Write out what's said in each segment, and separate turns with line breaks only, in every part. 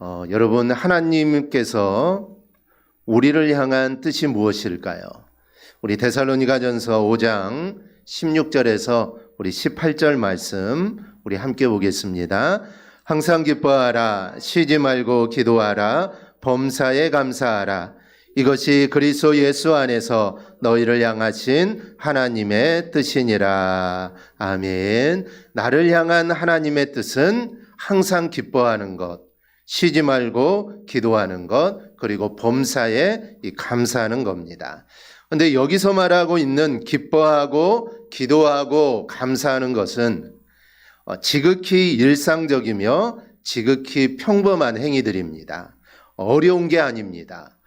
여러분, 하나님께서 우리를 향한 뜻이 무엇일까요? 우리 데살로니가전서 5장 16절에서 우리 18절 말씀 우리 함께 보겠습니다. 항상 기뻐하라, 쉬지 말고 기도하라, 범사에 감사하라. 이것이 그리스도 예수 안에서 너희를 향하신 하나님의 뜻이니라. 아멘. 나를 향한 하나님의 뜻은 항상 기뻐하는 것, 쉬지 말고 기도하는 것, 그리고 범사에 감사하는 겁니다. 그런데 여기서 말하고 있는 기뻐하고 기도하고 감사하는 것은 지극히 일상적이며 지극히 평범한 행위들입니다. 어려운 게 아닙니다.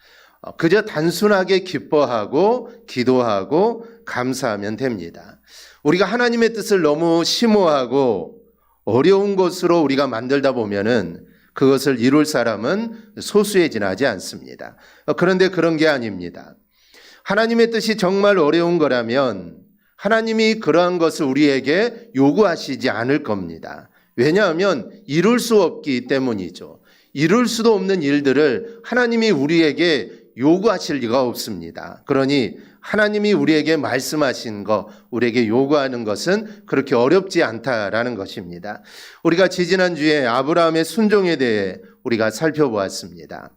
그저 단순하게 기뻐하고 기도하고 감사하면 됩니다. 우리가 하나님의 뜻을 너무 심오하고 어려운 것으로 우리가 만들다 보면은 그것을 이룰 사람은 소수에 지나지 않습니다. 그런데 그런 게 아닙니다. 하나님의 뜻이 정말 어려운 거라면 하나님이 그러한 것을 우리에게 요구하시지 않을 겁니다. 왜냐하면 이룰 수 없기 때문이죠. 이룰 수도 없는 일들을 하나님이 우리에게 요구하실 리가 없습니다. 그러니 하나님이 우리에게 말씀하신 것, 우리에게 요구하는 것은 그렇게 어렵지 않다라는 것입니다. 우리가 지지난주에 아브라함의 순종에 대해 우리가 살펴보았습니다.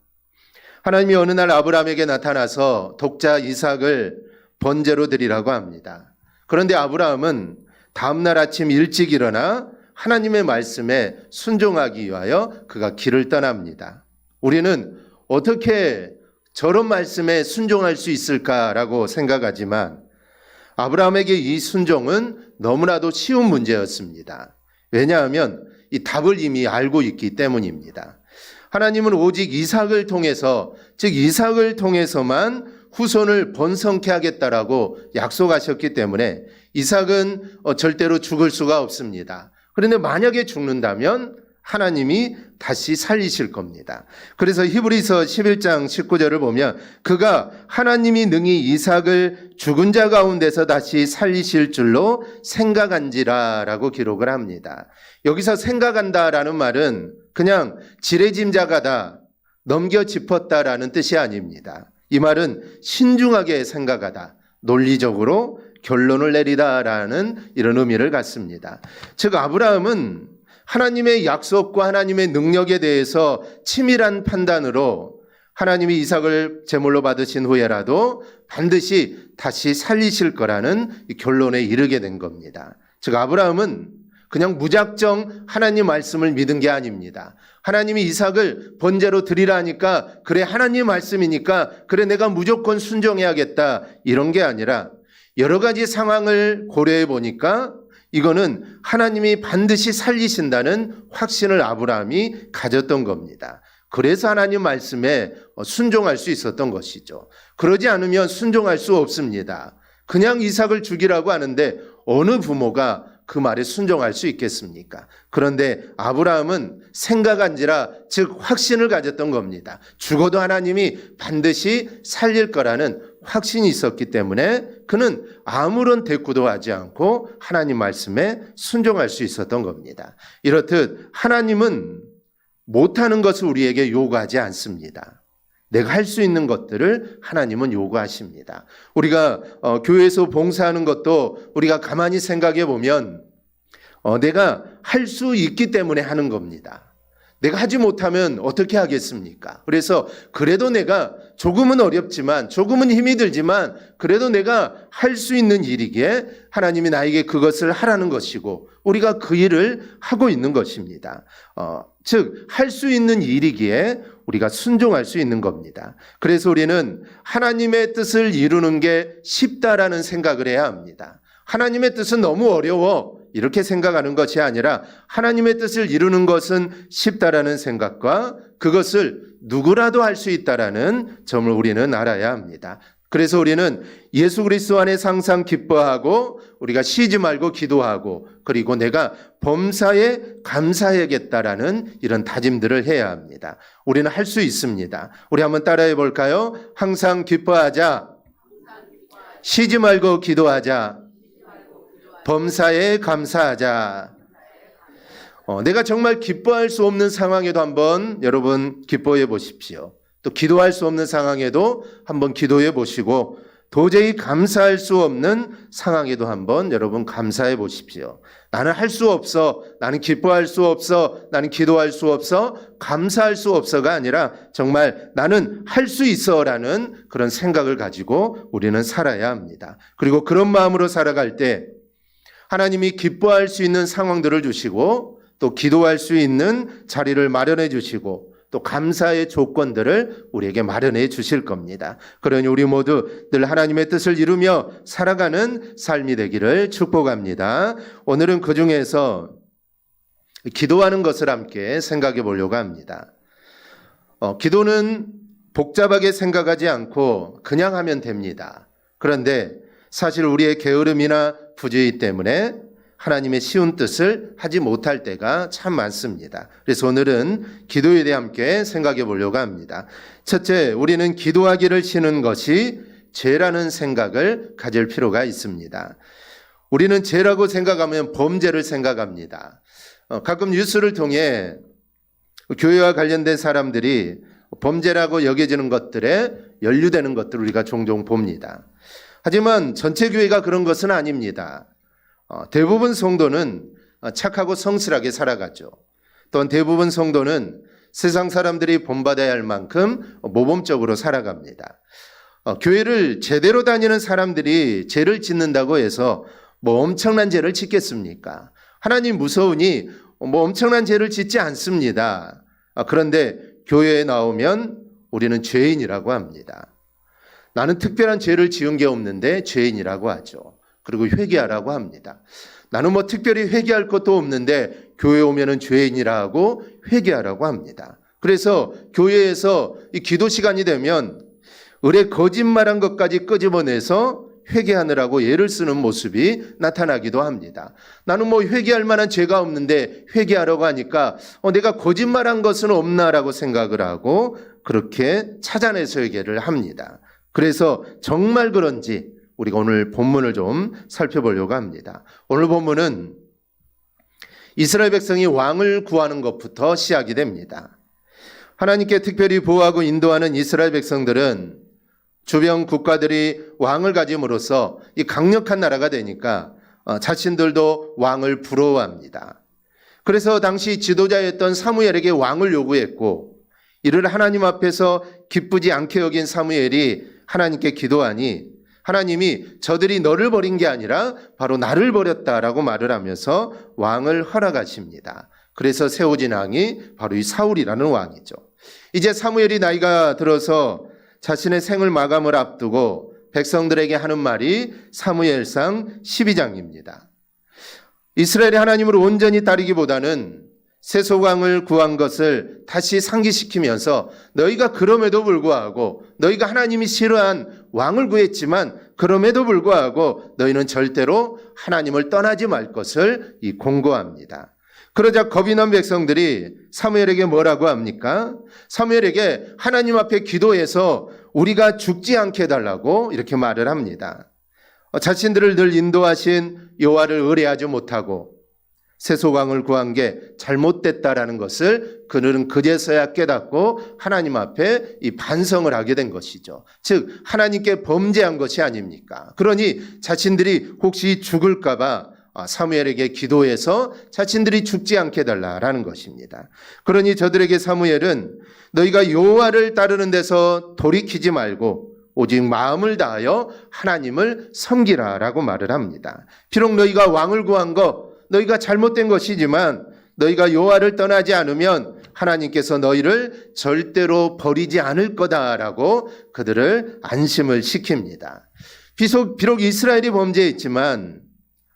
하나님이 어느 날 아브라함에게 나타나서 독자 이삭을 번제로 드리라고 합니다. 그런데 아브라함은 다음날 아침 일찍 일어나 하나님의 말씀에 순종하기 위하여 그가 길을 떠납니다. 우리는 어떻게 저런 말씀에 순종할 수 있을까라고 생각하지만 아브라함에게 이 순종은 너무나도 쉬운 문제였습니다. 왜냐하면 이 답을 이미 알고 있기 때문입니다. 하나님은 오직 이삭을 통해서, 즉 이삭을 통해서만 후손을 번성케 하겠다라고 약속하셨기 때문에 이삭은 절대로 죽을 수가 없습니다. 그런데 만약에 죽는다면 하나님이 다시 살리실 겁니다. 그래서 히브리서 11장 19절을 보면 그가 하나님이 능히 이삭을 죽은 자 가운데서 다시 살리실 줄로 생각한지라 라고 기록을 합니다. 여기서 생각한다라는 말은 그냥 지레짐작하다, 넘겨 짚었다라는 뜻이 아닙니다. 이 말은 신중하게 생각하다, 논리적으로 결론을 내리다라는 이런 의미를 갖습니다. 즉 아브라함은 하나님의 약속과 하나님의 능력에 대해서 치밀한 판단으로 하나님이 이삭을 제물로 받으신 후에라도 반드시 다시 살리실 거라는 결론에 이르게 된 겁니다. 즉 아브라함은 그냥 무작정 하나님 말씀을 믿은 게 아닙니다. 하나님이 이삭을 번제로 드리라니까 그래 하나님 말씀이니까 그래 내가 무조건 순종해야겠다 이런 게 아니라 여러 가지 상황을 고려해 보니까 이거는 하나님이 반드시 살리신다는 확신을 아브라함이 가졌던 겁니다. 그래서 하나님 말씀에 순종할 수 있었던 것이죠. 그러지 않으면 순종할 수 없습니다. 그냥 이삭을 죽이라고 하는데 어느 부모가 그 말에 순종할 수 있겠습니까? 그런데 아브라함은 생각한지라 즉 확신을 가졌던 겁니다. 죽어도 하나님이 반드시 살릴 거라는 확신이 있었기 때문에 그는 아무런 대꾸도 하지 않고 하나님 말씀에 순종할 수 있었던 겁니다. 이렇듯 하나님은 못하는 것을 우리에게 요구하지 않습니다. 내가 할 수 있는 것들을 하나님은 요구하십니다. 우리가 교회에서 봉사하는 것도 우리가 가만히 생각해 보면 내가 할 수 있기 때문에 하는 겁니다. 내가 하지 못하면 어떻게 하겠습니까? 그래서 그래도 내가 조금은 어렵지만 조금은 힘이 들지만 그래도 내가 할 수 있는 일이기에 하나님이 나에게 그것을 하라는 것이고 우리가 그 일을 하고 있는 것입니다. 즉 할 수 있는 일이기에 우리가 순종할 수 있는 겁니다. 그래서 우리는 하나님의 뜻을 이루는 게 쉽다라는 생각을 해야 합니다. 하나님의 뜻은 너무 어려워 이렇게 생각하는 것이 아니라 하나님의 뜻을 이루는 것은 쉽다라는 생각과 그것을 누구라도 할 수 있다라는 점을 우리는 알아야 합니다. 그래서 우리는 예수 그리스도 안에 항상 기뻐하고 우리가 쉬지 말고 기도하고 그리고 내가 범사에 감사해야겠다라는 이런 다짐들을 해야 합니다. 우리는 할 수 있습니다. 우리 한번 따라해 볼까요? 항상 기뻐하자, 쉬지 말고 기도하자, 범사에 감사하자. 내가 정말 기뻐할 수 없는 상황에도 한번 여러분 기뻐해 보십시오. 또 기도할 수 없는 상황에도 한번 기도해 보시고 도저히 감사할 수 없는 상황에도 한번 여러분 감사해 보십시오. 나는 할 수 없어, 나는 기뻐할 수 없어, 나는 기도할 수 없어, 감사할 수 없어가 아니라 정말 나는 할 수 있어라는 그런 생각을 가지고 우리는 살아야 합니다. 그리고 그런 마음으로 살아갈 때 하나님이 기뻐할 수 있는 상황들을 주시고 또 기도할 수 있는 자리를 마련해 주시고 또 감사의 조건들을 우리에게 마련해 주실 겁니다. 그러니 우리 모두 늘 하나님의 뜻을 이루며 살아가는 삶이 되기를 축복합니다. 오늘은 그중에서 기도하는 것을 함께 생각해 보려고 합니다. 기도는 복잡하게 생각하지 않고 그냥 하면 됩니다. 그런데 사실 우리의 게으름이나 부주의 때문에 하나님의 쉬운 뜻을 하지 못할 때가 참 많습니다. 그래서 오늘은 기도에 대해 함께 생각해 보려고 합니다. 첫째, 우리는 기도하기를 쉬는 것이 죄라는 생각을 가질 필요가 있습니다. 우리는 죄라고 생각하면 범죄를 생각합니다. 가끔 뉴스를 통해 교회와 관련된 사람들이 범죄라고 여겨지는 것들에 연루되는 것들을 우리가 종종 봅니다. 하지만 전체 교회가 그런 것은 아닙니다. 대부분 성도는 착하고 성실하게 살아가죠. 또한 대부분 성도는 세상 사람들이 본받아야 할 만큼 모범적으로 살아갑니다. 교회를 제대로 다니는 사람들이 죄를 짓는다고 해서 뭐 엄청난 죄를 짓겠습니까? 하나님 무서우니 뭐 엄청난 죄를 짓지 않습니다. 그런데 교회에 나오면 우리는 죄인이라고 합니다. 나는 특별한 죄를 지은 게 없는데 죄인이라고 하죠. 그리고 회개하라고 합니다. 나는 뭐 특별히 회개할 것도 없는데 교회 오면은 죄인이라고 회개하라고 합니다. 그래서 교회에서 이 기도 시간이 되면 을에 거짓말한 것까지 끄집어내서 회개하느라고 애를 쓰는 모습이 나타나기도 합니다. 나는 뭐 회개할 만한 죄가 없는데 회개하라고 하니까 내가 거짓말한 것은 없나라고 생각을 하고 그렇게 찾아내서 회개를 합니다. 그래서 정말 그런지 우리가 오늘 본문을 좀 살펴보려고 합니다. 오늘 본문은 이스라엘 백성이 왕을 구하는 것부터 시작이 됩니다. 하나님께 특별히 보호하고 인도하는 이스라엘 백성들은 주변 국가들이 왕을 가짐으로써 이 강력한 나라가 되니까 자신들도 왕을 부러워합니다. 그래서 당시 지도자였던 사무엘에게 왕을 요구했고 이를 하나님 앞에서 기쁘지 않게 여긴 사무엘이 하나님께 기도하니 하나님이 저들이 너를 버린 게 아니라 바로 나를 버렸다라고 말을 하면서 왕을 허락하십니다. 그래서 세워진 왕이 바로 이 사울이라는 왕이죠. 이제 사무엘이 나이가 들어서 자신의 생을 마감을 앞두고 백성들에게 하는 말이 사무엘상 12장입니다. 이스라엘이 하나님을 온전히 따르기보다는 세속왕을 구한 것을 다시 상기시키면서 너희가 그럼에도 불구하고 너희가 하나님이 싫어한 왕을 구했지만 그럼에도 불구하고 너희는 절대로 하나님을 떠나지 말 것을 공고합니다. 그러자 겁이 난 백성들이 사무엘에게 뭐라고 합니까? 사무엘에게 하나님 앞에 기도해서 우리가 죽지 않게 해달라고 이렇게 말을 합니다. 자신들을 늘 인도하신 여호와를 의뢰하지 못하고 세속왕을 구한 게 잘못됐다라는 것을 그들은 그제서야 깨닫고 하나님 앞에 이 반성을 하게 된 것이죠. 즉 하나님께 범죄한 것이 아닙니까? 그러니 자신들이 혹시 죽을까 봐 사무엘에게 기도해서 자신들이 죽지 않게 해달라라는 것입니다. 그러니 저들에게 사무엘은 너희가 여호와를 따르는 데서 돌이키지 말고 오직 마음을 다하여 하나님을 섬기라라고 말을 합니다. 비록 너희가 왕을 구한 거 너희가 잘못된 것이지만 너희가 여호와를 떠나지 않으면 하나님께서 너희를 절대로 버리지 않을 거다라고 그들을 안심을 시킵니다. 비록 이스라엘이 범죄했지만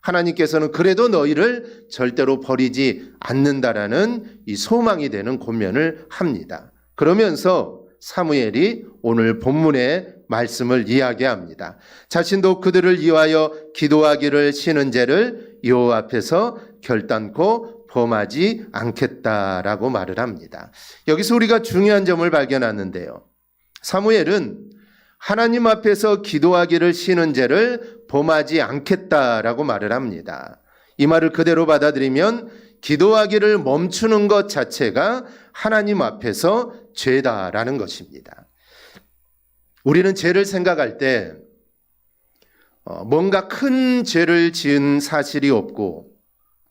하나님께서는 그래도 너희를 절대로 버리지 않는다라는 이 소망이 되는 권면을 합니다. 그러면서 사무엘이 오늘 본문의 말씀을 이야기합니다. 자신도 그들을 위하여 기도하기를 쉬는 죄를 여호와 앞에서 결단코 범하지 않겠다라고 말을 합니다. 여기서 우리가 중요한 점을 발견하는데요. 사무엘은 하나님 앞에서 기도하기를 쉬는 죄를 범하지 않겠다라고 말을 합니다. 이 말을 그대로 받아들이면 기도하기를 멈추는 것 자체가 하나님 앞에서 죄다라는 것입니다. 우리는 죄를 생각할 때 뭔가 큰 죄를 지은 사실이 없고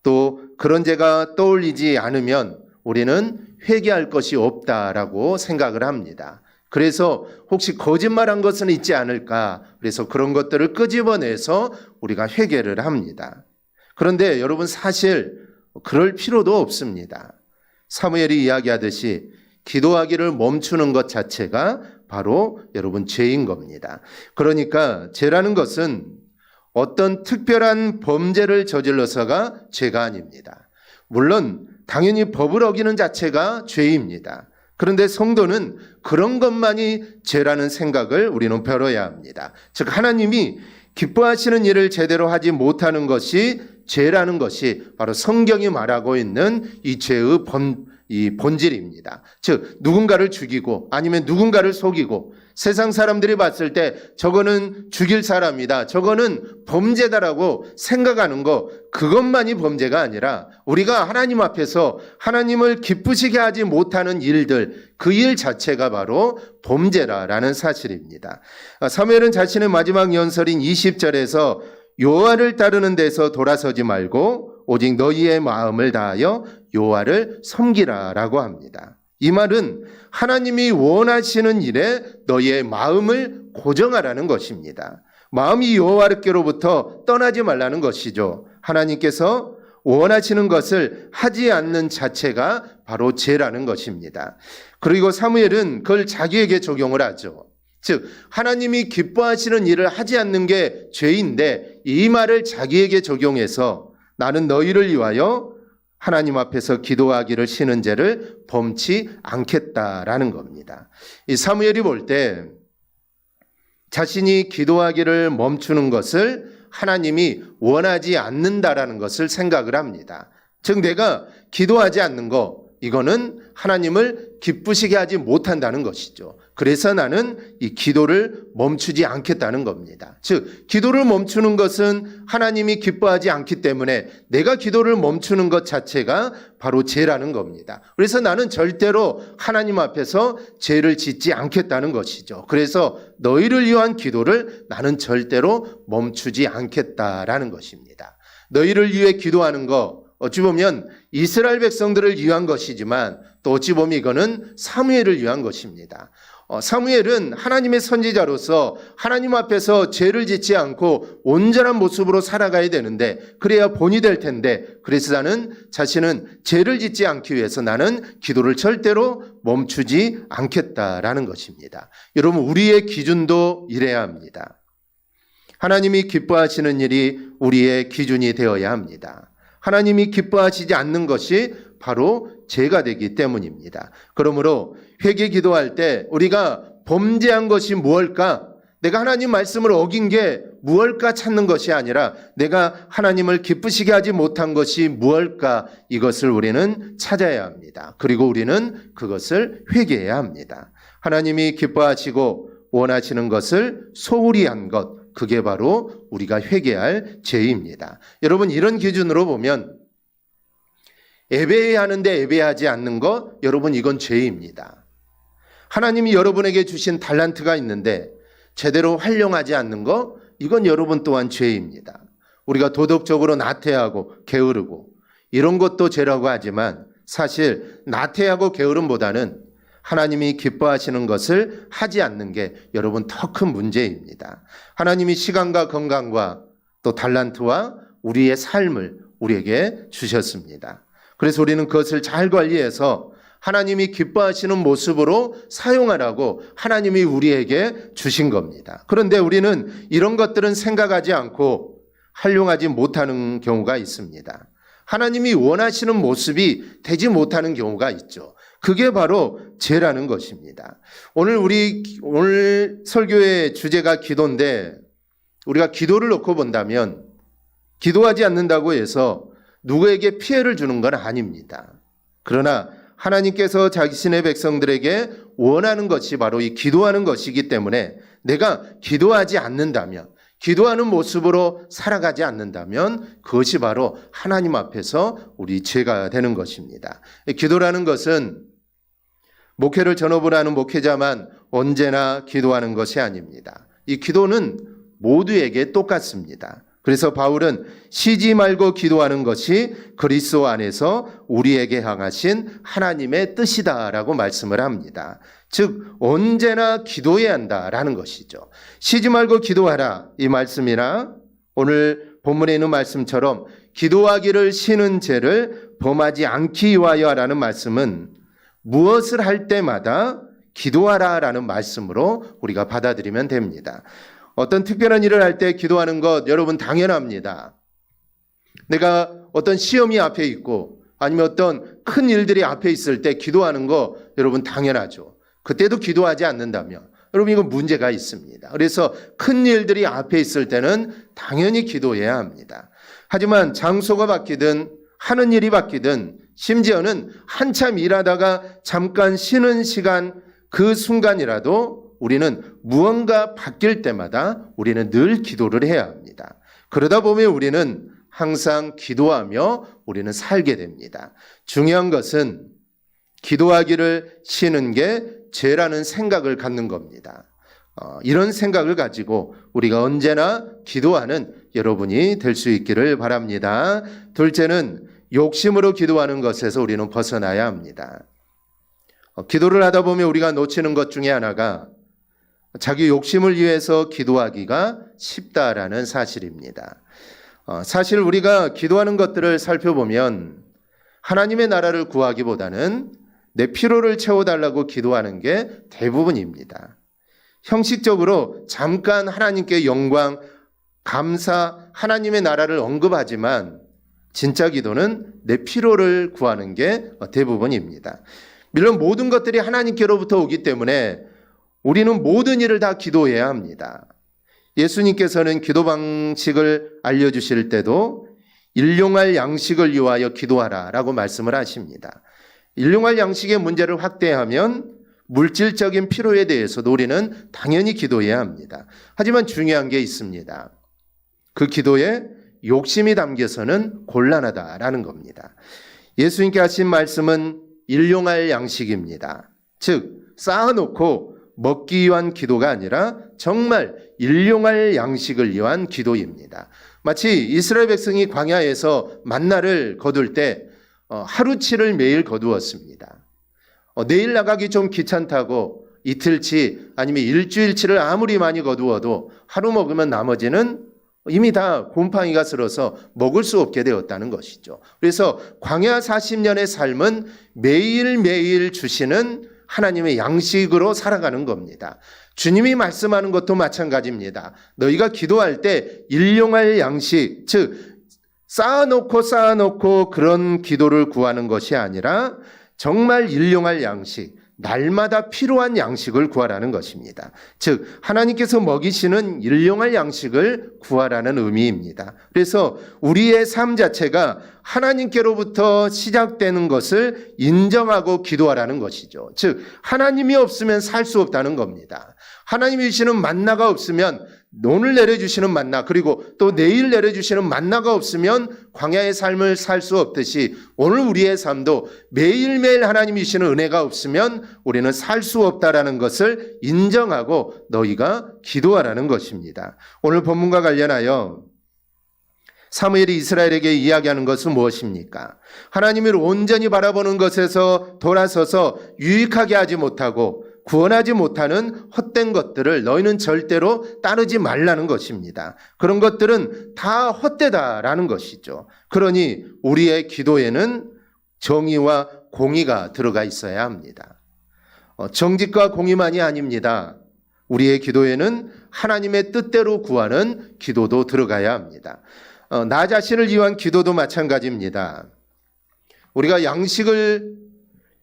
또 그런 죄가 떠올리지 않으면 우리는 회개할 것이 없다라고 생각을 합니다. 그래서 혹시 거짓말한 것은 있지 않을까? 그래서 그런 것들을 끄집어내서 우리가 회개를 합니다. 그런데 여러분 사실 그럴 필요도 없습니다. 사무엘이 이야기하듯이 기도하기를 멈추는 것 자체가 바로 여러분 죄인 겁니다. 그러니까 죄라는 것은 어떤 특별한 범죄를 저질러서가 죄가 아닙니다. 물론 당연히 법을 어기는 자체가 죄입니다. 그런데 성도는 그런 것만이 죄라는 생각을 우리는 버려야 합니다. 즉 하나님이 기뻐하시는 일을 제대로 하지 못하는 것이 죄라는 것이 바로 성경이 말하고 있는 이 죄의 본질입니다. 즉 누군가를 죽이고 아니면 누군가를 속이고 세상 사람들이 봤을 때 저거는 죽일 사람이다, 저거는 범죄다라고 생각하는 거, 그것만이 범죄가 아니라 우리가 하나님 앞에서 하나님을 기쁘시게 하지 못하는 일들, 그 일 자체가 바로 범죄라라는 사실입니다. 사무엘은 자신의 마지막 연설인 20절에서 여호와를 따르는 데서 돌아서지 말고 오직 너희의 마음을 다하여 여호와를 섬기라라고 합니다. 이 말은 하나님이 원하시는 일에 너희의 마음을 고정하라는 것입니다. 마음이 여호와께로부터 떠나지 말라는 것이죠. 하나님께서 원하시는 것을 하지 않는 자체가 바로 죄라는 것입니다. 그리고 사무엘은 그걸 자기에게 적용을 하죠. 즉 하나님이 기뻐하시는 일을 하지 않는 게 죄인데 이 말을 자기에게 적용해서 나는 너희를 위하여 하나님 앞에서 기도하기를 쉬는 죄를 범치 않겠다라는 겁니다. 이 사무엘이 볼 때 자신이 기도하기를 멈추는 것을 하나님이 원하지 않는다라는 것을 생각을 합니다. 즉 내가 기도하지 않는 거, 이거는 하나님을 기쁘시게 하지 못한다는 것이죠. 그래서 나는 이 기도를 멈추지 않겠다는 겁니다. 즉 기도를 멈추는 것은 하나님이 기뻐하지 않기 때문에 내가 기도를 멈추는 것 자체가 바로 죄라는 겁니다. 그래서 나는 절대로 하나님 앞에서 죄를 짓지 않겠다는 것이죠. 그래서 너희를 위한 기도를 나는 절대로 멈추지 않겠다라는 것입니다. 너희를 위해 기도하는 거 어찌 보면 이스라엘 백성들을 위한 것이지만 또 어찌 보면 이거는 사무엘을 위한 것입니다. 사무엘은 하나님의 선지자로서 하나님 앞에서 죄를 짓지 않고 온전한 모습으로 살아가야 되는데 그래야 본이 될 텐데 그래서 자신은 죄를 짓지 않기 위해서 나는 기도를 절대로 멈추지 않겠다라는 것입니다. 여러분 우리의 기준도 이래야 합니다. 하나님이 기뻐하시는 일이 우리의 기준이 되어야 합니다. 하나님이 기뻐하시지 않는 것이 바로 죄가 되기 때문입니다. 그러므로 회개 기도할 때 우리가 범죄한 것이 무엇일까? 내가 하나님 말씀을 어긴 게 무엇일까 찾는 것이 아니라 내가 하나님을 기쁘시게 하지 못한 것이 무엇일까? 이것을 우리는 찾아야 합니다. 그리고 우리는 그것을 회개해야 합니다. 하나님이 기뻐하시고 원하시는 것을 소홀히 한 것, 그게 바로 우리가 회개할 죄입니다. 여러분 이런 기준으로 보면 예배해야 하는데 예배하지 않는 것, 여러분 이건 죄입니다. 하나님이 여러분에게 주신 달란트가 있는데 제대로 활용하지 않는 것, 이건 여러분 또한 죄입니다. 우리가 도덕적으로 나태하고 게으르고 이런 것도 죄라고 하지만 사실 나태하고 게으름보다는 하나님이 기뻐하시는 것을 하지 않는 게 여러분 더 큰 문제입니다. 하나님이 시간과 건강과 또 달란트와 우리의 삶을 우리에게 주셨습니다. 그래서 우리는 그것을 잘 관리해서 하나님이 기뻐하시는 모습으로 사용하라고 하나님이 우리에게 주신 겁니다. 그런데 우리는 이런 것들은 생각하지 않고 활용하지 못하는 경우가 있습니다. 하나님이 원하시는 모습이 되지 못하는 경우가 있죠. 그게 바로 죄라는 것입니다. 오늘 설교의 주제가 기도인데 우리가 기도를 놓고 본다면 기도하지 않는다고 해서 누구에게 피해를 주는 건 아닙니다. 그러나 하나님께서 자신의 백성들에게 원하는 것이 바로 이 기도하는 것이기 때문에 내가 기도하지 않는다면 기도하는 모습으로 살아가지 않는다면 그것이 바로 하나님 앞에서 우리 죄가 되는 것입니다. 기도라는 것은 목회를 전업을 하는 목회자만 언제나 기도하는 것이 아닙니다. 이 기도는 모두에게 똑같습니다. 그래서 바울은 쉬지 말고 기도하는 것이 그리스도 안에서 우리에게 향하신 하나님의 뜻이다라고 말씀을 합니다. 즉 언제나 기도해야 한다라는 것이죠. 쉬지 말고 기도하라 이 말씀이나 오늘 본문에 있는 말씀처럼 기도하기를 쉬는 죄를 범하지 않기 위하여라는 말씀은 무엇을 할 때마다 기도하라라는 말씀으로 우리가 받아들이면 됩니다. 어떤 특별한 일을 할 때 기도하는 것 여러분 당연합니다. 내가 어떤 시험이 앞에 있고 아니면 어떤 큰 일들이 앞에 있을 때 기도하는 거 여러분 당연하죠. 그때도 기도하지 않는다면 여러분 이거 문제가 있습니다. 그래서 큰 일들이 앞에 있을 때는 당연히 기도해야 합니다. 하지만 장소가 바뀌든 하는 일이 바뀌든 심지어는 한참 일하다가 잠깐 쉬는 시간 그 순간이라도 우리는 무언가 바뀔 때마다 우리는 늘 기도를 해야 합니다. 그러다 보면 우리는 항상 기도하며 우리는 살게 됩니다. 중요한 것은 기도하기를 쉬는 게 죄라는 생각을 갖는 겁니다. 이런 생각을 가지고 우리가 언제나 기도하는 여러분이 될 수 있기를 바랍니다. 둘째는 욕심으로 기도하는 것에서 우리는 벗어나야 합니다. 기도를 하다 보면 우리가 놓치는 것 중에 하나가 자기 욕심을 위해서 기도하기가 쉽다라는 사실입니다. 사실 우리가 기도하는 것들을 살펴보면 하나님의 나라를 구하기보다는 내 필요를 채워달라고 기도하는 게 대부분입니다. 형식적으로 잠깐 하나님께 영광, 감사, 하나님의 나라를 언급하지만 진짜 기도는 내 필요를 구하는 게 대부분입니다. 물론 모든 것들이 하나님께로부터 오기 때문에 우리는 모든 일을 다 기도해야 합니다. 예수님께서는 기도 방식을 알려주실 때도 일용할 양식을 위하여 기도하라 라고 말씀을 하십니다. 일용할 양식의 문제를 확대하면 물질적인 필요에 대해서도 우리는 당연히 기도해야 합니다. 하지만 중요한 게 있습니다. 그 기도에 욕심이 담겨서는 곤란하다라는 겁니다. 예수님께 하신 말씀은 일용할 양식입니다. 즉 쌓아놓고 먹기 위한 기도가 아니라 정말 일용할 양식을 위한 기도입니다. 마치 이스라엘 백성이 광야에서 만나를 거둘 때 하루치를 매일 거두었습니다. 내일 나가기 좀 귀찮다고 이틀치 아니면 일주일치를 아무리 많이 거두어도 하루 먹으면 나머지는 이미 다 곰팡이가 슬어서 먹을 수 없게 되었다는 것이죠. 그래서 광야 40년의 삶은 매일매일 주시는 하나님의 양식으로 살아가는 겁니다. 주님이 말씀하는 것도 마찬가지입니다. 너희가 기도할 때 일용할 양식, 즉 쌓아놓고 그런 기도를 구하는 것이 아니라 정말 일용할 양식, 날마다 필요한 양식을 구하라는 것입니다. 즉 하나님께서 먹이시는 일용할 양식을 구하라는 의미입니다. 그래서 우리의 삶 자체가 하나님께로부터 시작되는 것을 인정하고 기도하라는 것이죠. 즉 하나님이 없으면 살 수 없다는 겁니다. 하나님이 주시는 만나가 없으면 오늘 내려주시는 만나 그리고 또 내일 내려주시는 만나가 없으면 광야의 삶을 살 수 없듯이 오늘 우리의 삶도 매일매일 하나님이 주시는 은혜가 없으면 우리는 살 수 없다라는 것을 인정하고 너희가 기도하라는 것입니다. 오늘 본문과 관련하여 사무엘이 이스라엘에게 이야기하는 것은 무엇입니까? 하나님을 온전히 바라보는 것에서 돌아서서 유익하게 하지 못하고 구원하지 못하는 헛된 것들을 너희는 절대로 따르지 말라는 것입니다. 그런 것들은 다 헛되다라는 것이죠. 그러니 우리의 기도에는 정의와 공의가 들어가 있어야 합니다. 정직과 공의만이 아닙니다. 우리의 기도에는 하나님의 뜻대로 구하는 기도도 들어가야 합니다. 나 자신을 위한 기도도 마찬가지입니다. 우리가 양식을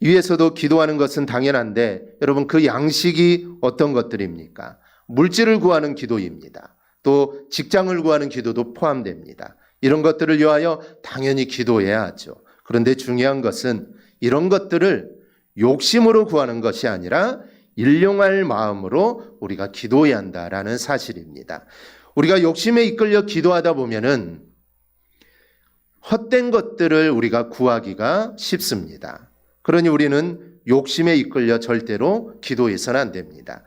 위해서도 기도하는 것은 당연한데 여러분 그 양식이 어떤 것들입니까? 물질을 구하는 기도입니다. 또 직장을 구하는 기도도 포함됩니다. 이런 것들을 위하여 당연히 기도해야 하죠. 그런데 중요한 것은 이런 것들을 욕심으로 구하는 것이 아니라 일용할 마음으로 우리가 기도해야 한다라는 사실입니다. 우리가 욕심에 이끌려 기도하다 보면은 헛된 것들을 우리가 구하기가 쉽습니다. 그러니 우리는 욕심에 이끌려 절대로 기도해서는 안 됩니다.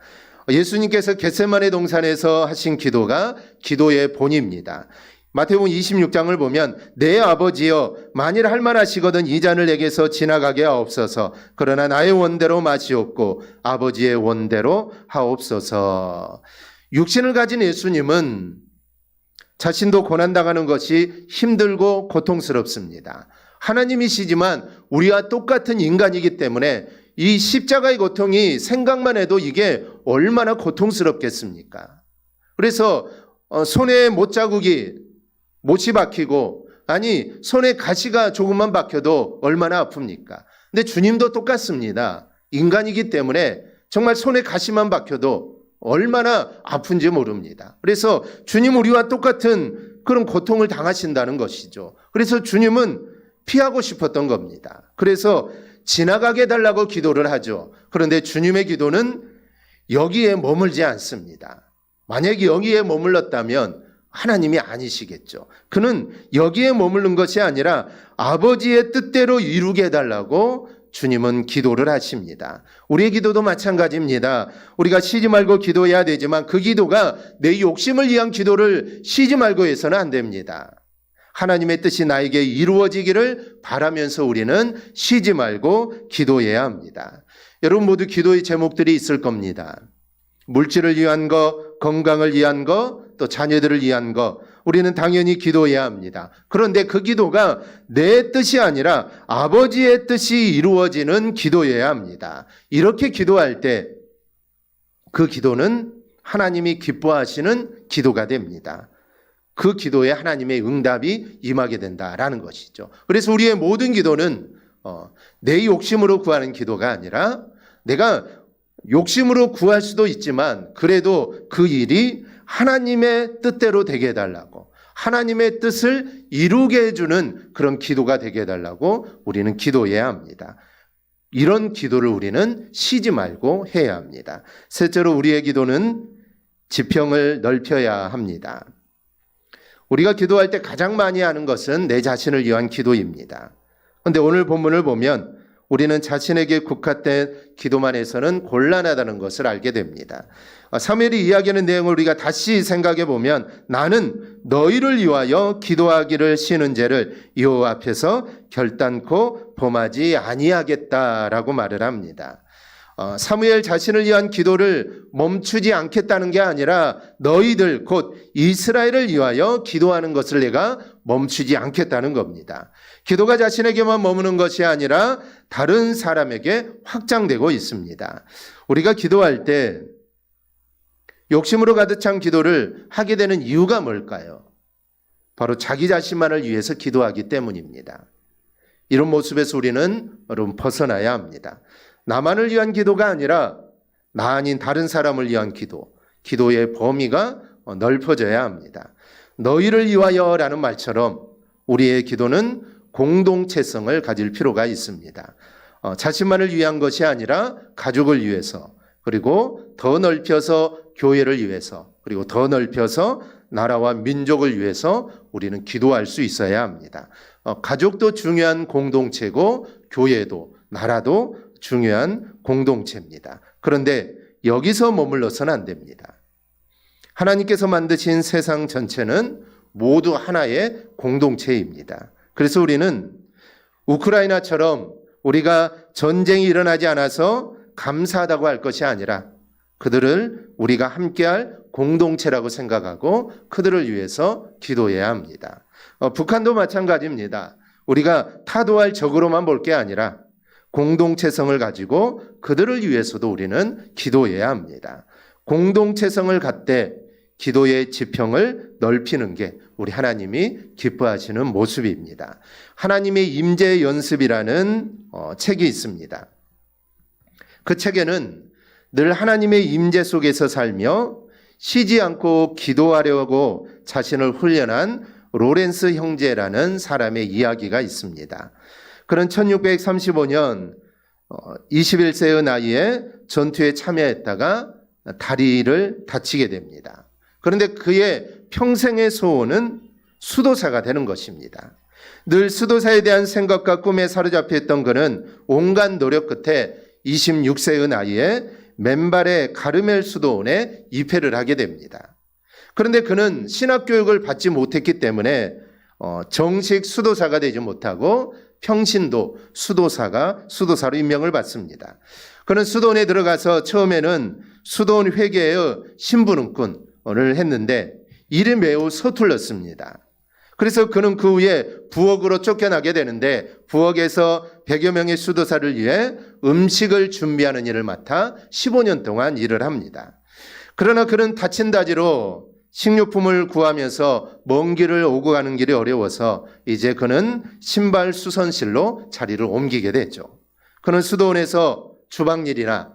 예수님께서 겟세마네 동산에서 하신 기도가 기도의 본입니다. 마태복음 26장을 보면 내 아버지여 만일 할 만하시거든 이 잔을 내게서 지나가게 하옵소서. 그러나 나의 원대로 마시옵고 아버지의 원대로 하옵소서. 육신을 가진 예수님은 자신도 고난당하는 것이 힘들고 고통스럽습니다. 하나님이시지만 우리와 똑같은 인간이기 때문에 이 십자가의 고통이 생각만 해도 이게 얼마나 고통스럽겠습니까? 그래서 손에 못자국이 못이 박히고 아니 손에 가시가 조금만 박혀도 얼마나 아픕니까? 근데 주님도 똑같습니다. 인간이기 때문에 정말 손에 가시만 박혀도 얼마나 아픈지 모릅니다. 그래서 주님 우리와 똑같은 그런 고통을 당하신다는 것이죠. 그래서 주님은 피하고 싶었던 겁니다. 그래서 지나가게 해달라고 기도를 하죠. 그런데 주님의 기도는 여기에 머물지 않습니다. 만약에 여기에 머물렀다면 하나님이 아니시겠죠. 그는 여기에 머무른 것이 아니라 아버지의 뜻대로 이루게 해달라고 주님은 기도를 하십니다. 우리의 기도도 마찬가지입니다. 우리가 쉬지 말고 기도해야 되지만 그 기도가 내 욕심을 위한 기도를 쉬지 말고 해서는 안 됩니다. 하나님의 뜻이 나에게 이루어지기를 바라면서 우리는 쉬지 말고 기도해야 합니다. 여러분 모두 기도의 제목들이 있을 겁니다. 물질을 위한 거, 건강을 위한 거, 또 자녀들을 위한 거, 우리는 당연히 기도해야 합니다. 그런데 그 기도가 내 뜻이 아니라 아버지의 뜻이 이루어지는 기도여야 합니다. 이렇게 기도할 때 그 기도는 하나님이 기뻐하시는 기도가 됩니다. 그 기도에 하나님의 응답이 임하게 된다라는 것이죠. 그래서 우리의 모든 기도는 내 욕심으로 구하는 기도가 아니라 내가 욕심으로 구할 수도 있지만 그래도 그 일이 하나님의 뜻대로 되게 해달라고 하나님의 뜻을 이루게 해주는 그런 기도가 되게 해달라고 우리는 기도해야 합니다. 이런 기도를 우리는 쉬지 말고 해야 합니다. 셋째로 우리의 기도는 지평을 넓혀야 합니다. 우리가 기도할 때 가장 많이 하는 것은 내 자신을 위한 기도입니다. 그런데 오늘 본문을 보면 우리는 자신에게 국한된 기도만 해서는 곤란하다는 것을 알게 됩니다. 사무엘이 이야기하는 내용을 우리가 다시 생각해 보면 나는 너희를 위하여 기도하기를 쉬는 죄를 여호와 앞에서 결단코 범하지 아니하겠다라고 말을 합니다. 사무엘 자신을 위한 기도를 멈추지 않겠다는 게 아니라 너희들 곧 이스라엘을 위하여 기도하는 것을 내가 멈추지 않겠다는 겁니다. 기도가 자신에게만 머무는 것이 아니라 다른 사람에게 확장되고 있습니다. 우리가 기도할 때 욕심으로 가득 찬 기도를 하게 되는 이유가 뭘까요? 바로 자기 자신만을 위해서 기도하기 때문입니다. 이런 모습에서 우리는 여러분 벗어나야 합니다. 나만을 위한 기도가 아니라 나 아닌 다른 사람을 위한 기도, 기도의 범위가 넓어져야 합니다. 너희를 위하여라는 말처럼 우리의 기도는 공동체성을 가질 필요가 있습니다. 자신만을 위한 것이 아니라 가족을 위해서, 그리고 더 넓혀서 교회를 위해서, 그리고 더 넓혀서 나라와 민족을 위해서 우리는 기도할 수 있어야 합니다. 가족도 중요한 공동체고 교회도 나라도 중요한 공동체입니다. 그런데 여기서 머물러서는 안 됩니다. 하나님께서 만드신 세상 전체는 모두 하나의 공동체입니다. 그래서 우리는 우크라이나처럼 우리가 전쟁이 일어나지 않아서 감사하다고 할 것이 아니라 그들을 우리가 함께할 공동체라고 생각하고 그들을 위해서 기도해야 합니다. 북한도 마찬가지입니다. 우리가 타도할 적으로만 볼 게 아니라 공동체성을 가지고 그들을 위해서도 우리는 기도해야 합니다. 공동체성을 갖되 기도의 지평을 넓히는 게 우리 하나님이 기뻐하시는 모습입니다. 하나님의 임재 연습이라는 책이 있습니다. 그 책에는 늘 하나님의 임재 속에서 살며 쉬지 않고 기도하려고 자신을 훈련한 로렌스 형제라는 사람의 이야기가 있습니다. 그는 1635년 21세의 나이에 전투에 참여했다가 다리를 다치게 됩니다. 그런데 그의 평생의 소원은 수도사가 되는 것입니다. 늘 수도사에 대한 생각과 꿈에 사로잡혀 있던 그는 온갖 노력 끝에 26세의 나이에 맨발의 가르멜 수도원에 입회를 하게 됩니다. 그런데 그는 신학교육을 받지 못했기 때문에 정식 수도사가 되지 못하고 평신도 수도사로 임명을 받습니다. 그는 수도원에 들어가서 처음에는 수도원 회계의 신부름꾼을 했는데 일이 매우 서툴렀습니다. 그래서 그는 그 후에 부엌으로 쫓겨나게 되는데 부엌에서 100여 명의 수도사를 위해 음식을 준비하는 일을 맡아 15년 동안 일을 합니다. 그러나 그는 다친 다리로 식료품을 구하면서 먼 길을 오고 가는 길이 어려워서 이제 그는 신발 수선실로 자리를 옮기게 되죠. 그는 수도원에서 주방 일이나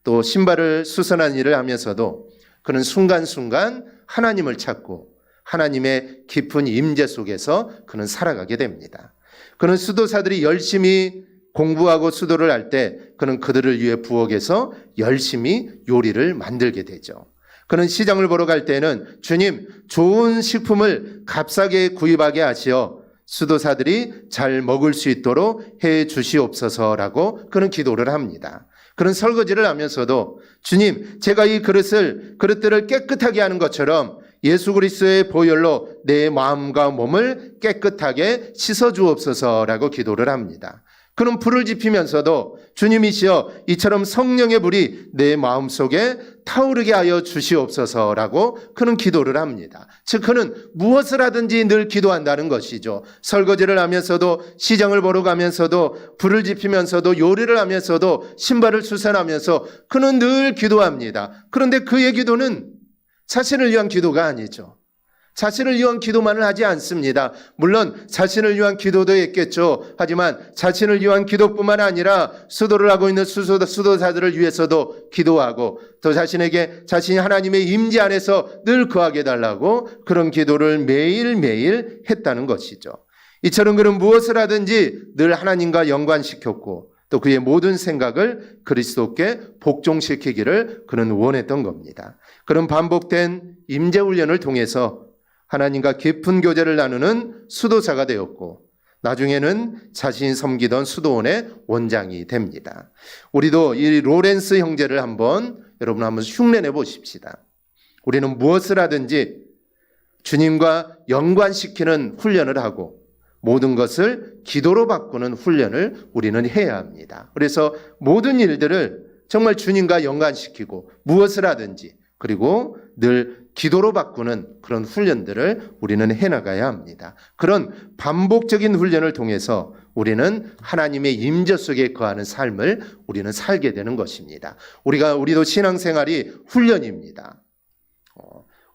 또 신발을 수선하는 일을 하면서도 그는 순간순간 하나님을 찾고 하나님의 깊은 임재 속에서 그는 살아가게 됩니다. 그는 수도사들이 열심히 공부하고 수도를 할 때 그는 그들을 위해 부엌에서 열심히 요리를 만들게 되죠. 그는 시장을 보러 갈 때는 주님, 좋은 식품을 값싸게 구입하게 하시어 수도사들이 잘 먹을 수 있도록 해 주시옵소서라고 그는 기도를 합니다. 그는 설거지를 하면서도 주님, 제가 이 그릇들을 깨끗하게 하는 것처럼 예수 그리스도의 보혈로 내 마음과 몸을 깨끗하게 씻어 주옵소서라고 기도를 합니다. 그는 불을 지피면서도 주님이시여 이처럼 성령의 불이 내 마음속에 타오르게 하여 주시옵소서라고 그는 기도를 합니다. 즉 그는 무엇을 하든지 늘 기도한다는 것이죠. 설거지를 하면서도 시장을 보러 가면서도 불을 지피면서도 요리를 하면서도 신발을 수선하면서 그는 늘 기도합니다. 그런데 그의 기도는 자신을 위한 기도가 아니죠. 자신을 위한 기도만을 하지 않습니다. 물론 자신을 위한 기도도 있겠죠. 하지만 자신을 위한 기도뿐만 아니라 수도를 하고 있는 수도사들을 위해서도 기도하고 또 자신이 하나님의 임재 안에서 늘 거하게 해달라고 그런 기도를 매일매일 했다는 것이죠. 이처럼 그는 무엇을 하든지 늘 하나님과 연관시켰고 또 그의 모든 생각을 그리스도께 복종시키기를 그는 원했던 겁니다. 그런 반복된 임재 훈련을 통해서 하나님과 깊은 교제를 나누는 수도사가 되었고 나중에는 자신이 섬기던 수도원의 원장이 됩니다. 우리도 이 로렌스 형제를 여러분 한번 흉내내 보십시다. 우리는 무엇을 하든지 주님과 연관시키는 훈련을 하고 모든 것을 기도로 바꾸는 훈련을 우리는 해야 합니다. 그래서 모든 일들을 정말 주님과 연관시키고 무엇을 하든지 그리고 늘 기도로 바꾸는 그런 훈련들을 우리는 해나가야 합니다. 그런 반복적인 훈련을 통해서 우리는 하나님의 임재 속에 거하는 삶을 우리는 살게 되는 것입니다. 우리도 신앙생활이 훈련입니다.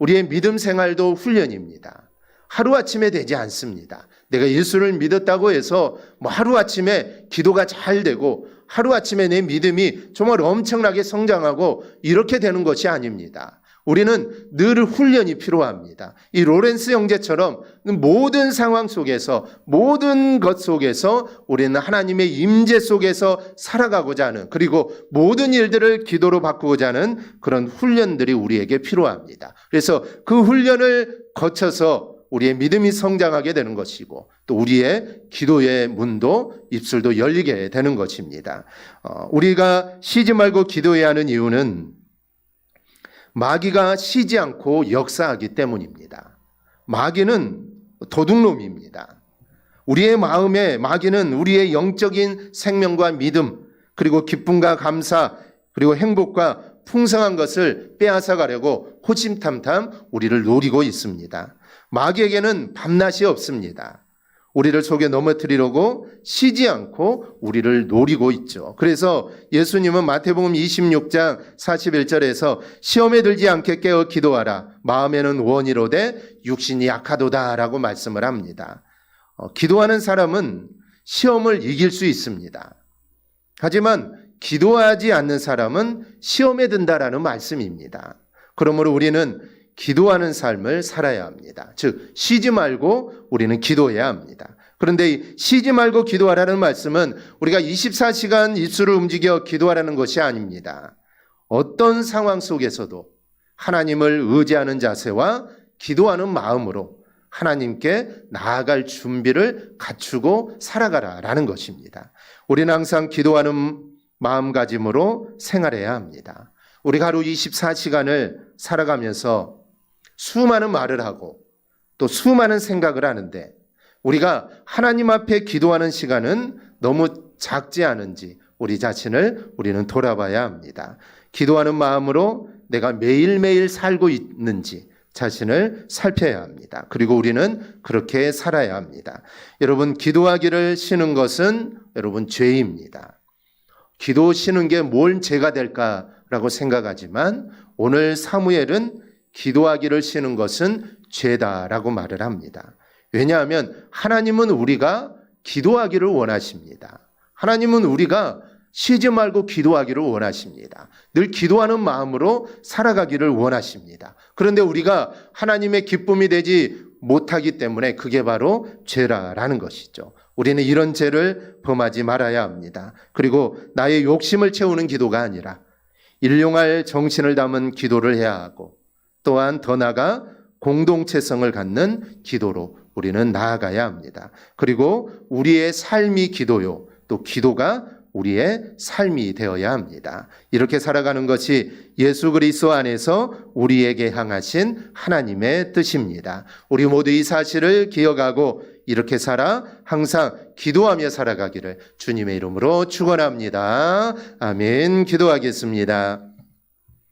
우리의 믿음 생활도 훈련입니다. 하루아침에 되지 않습니다. 내가 예수를 믿었다고 해서 하루아침에 기도가 잘 되고 하루아침에 내 믿음이 정말 엄청나게 성장하고 이렇게 되는 것이 아닙니다. 우리는 늘 훈련이 필요합니다. 이 로렌스 형제처럼 모든 상황 속에서 모든 것 속에서 우리는 하나님의 임재 속에서 살아가고자 하는 그리고 모든 일들을 기도로 바꾸고자 하는 그런 훈련들이 우리에게 필요합니다. 그래서 그 훈련을 거쳐서 우리의 믿음이 성장하게 되는 것이고 또 우리의 기도의 문도 입술도 열리게 되는 것입니다. 우리가 쉬지 말고 기도해야 하는 이유는 마귀가 쉬지 않고 역사하기 때문입니다. 마귀는 도둑놈입니다. 우리의 마음에 마귀는 우리의 영적인 생명과 믿음 그리고 기쁨과 감사 그리고 행복과 풍성한 것을 빼앗아 가려고 호심탐탐 우리를 노리고 있습니다. 마귀에게는 밤낮이 없습니다. 우리를 속에 넘어뜨리려고 쉬지 않고 우리를 노리고 있죠. 그래서 예수님은 마태복음 26장 41절에서 시험에 들지 않게 깨어 기도하라. 마음에는 원이로되 육신이 약하도다라고 말씀을 합니다. 기도하는 사람은 시험을 이길 수 있습니다. 하지만 기도하지 않는 사람은 시험에 든다라는 말씀입니다. 그러므로 우리는 기도하는 삶을 살아야 합니다. 즉 쉬지 말고 우리는 기도해야 합니다. 그런데 쉬지 말고 기도하라는 말씀은 우리가 24시간 입술을 움직여 기도하라는 것이 아닙니다. 어떤 상황 속에서도 하나님을 의지하는 자세와 기도하는 마음으로 하나님께 나아갈 준비를 갖추고 살아가라라는 것입니다. 우리는 항상 기도하는 마음가짐으로 생활해야 합니다. 우리가 하루 24시간을 살아가면서 수많은 말을 하고 또 수많은 생각을 하는데 우리가 하나님 앞에 기도하는 시간은 너무 작지 않은지 우리 자신을 우리는 돌아봐야 합니다. 기도하는 마음으로 내가 매일매일 살고 있는지 자신을 살펴야 합니다. 그리고 우리는 그렇게 살아야 합니다. 여러분, 기도하기를 쉬는 것은 여러분 죄입니다. 기도 쉬는 게 뭘 죄가 될까라고 생각하지만 오늘 사무엘은 기도하기를 쉬는 것은 죄다라고 말을 합니다. 왜냐하면 하나님은 우리가 기도하기를 원하십니다. 하나님은 우리가 쉬지 말고 기도하기를 원하십니다. 늘 기도하는 마음으로 살아가기를 원하십니다. 그런데 우리가 하나님의 기쁨이 되지 못하기 때문에 그게 바로 죄라라는 것이죠. 우리는 이런 죄를 범하지 말아야 합니다. 그리고 나의 욕심을 채우는 기도가 아니라 일용할 정신을 담은 기도를 해야 하고 또한 더 나아가 공동체성을 갖는 기도로 우리는 나아가야 합니다. 그리고 우리의 삶이 기도요, 또 기도가 우리의 삶이 되어야 합니다. 이렇게 살아가는 것이 예수 그리스도 안에서 우리에게 향하신 하나님의 뜻입니다. 우리 모두 이 사실을 기억하고 이렇게 살아 항상 기도하며 살아가기를 주님의 이름으로 축원합니다. 아멘. 기도하겠습니다.